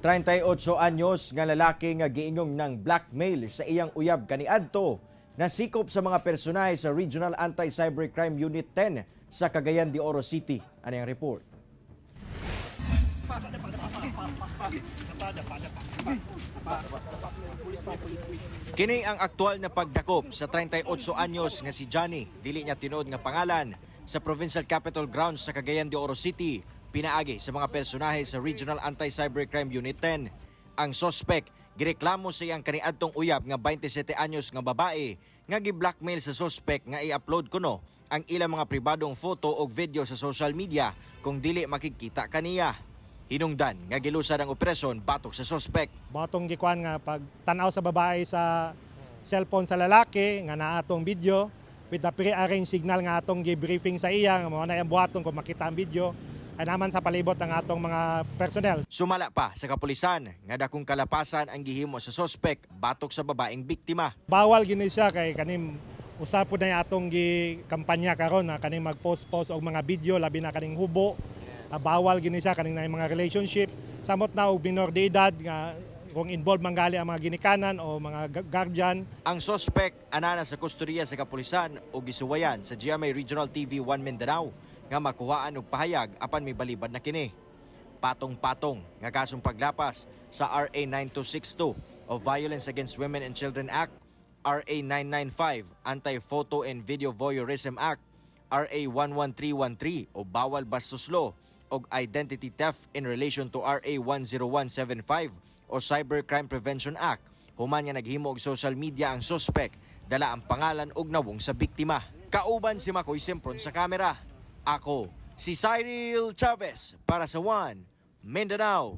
38 anyos nga lalaki nga giingong ng blackmail sa iyang uyab kaniadto nasikop sa mga personahe sa Regional Anti-Cybercrime Unit 10 sa Cagayan de Oro City. Ano yung report? Kini ang aktual na pagdakop sa 38 anyos nga si Johnny, dili niya tinuod nga pangalan, sa Provincial Capital Grounds sa Cagayan de Oro City, pinaagi sa mga personahe sa Regional Anti-Cybercrime Unit 10. Ang sospek gireklamo sa iyang kaniadtong uyab nga 27 anyos nga babae nga gi-blackmail sa sospek nga i-upload kuno ang ilang mga pribadong photo o video sa social media kung dili makikita kaniya. Hinungdan nga gilusad ang operasyon batok sa sospek. Batong gikuan nga pag tanaw sa babae sa cellphone sa lalaki nga naa atong video with the pre-arranged signal nga atong gi-briefing sa iya nga mao na ang buhaton kung makita ang video ay naman sa palibot ng atong mga personnel. Sumala pa sa kapulisan nga dakong kalapasan ang gihimo sa sospek batok sa babaeng biktima. Bawal gini siya kay kanim usapod na atong gi-kampanya karon na kaning mag-post og mga video labi na kaning hubo. Bawal gini siya kaning na mga relationship samot na og minor de edad nga kung involved manggali ang mga ginikanan o mga guardian. Ang sospek anana sa kustorya sa kapulisan o gisuwayan sa GMA Regional TV 1 Mindanao nga makuhaan og pahayag apan may balibad na kini. Patong-patong nga kasong paglapas sa RA 9262 o Violence Against Women and Children Act, RA 995 Anti-Photo and Video Voyeurism Act, RA 11313 o Bawal Bastos Law o Identity Theft in relation to RA 10175 o Cybercrime Prevention Act. Human nga naghimo og social media ang suspect, dala ang pangalan og nawong sa biktima. Kauban si Makoy Simpron sa kamera. Ako, si Cyril Chavez para sa One Mindanao.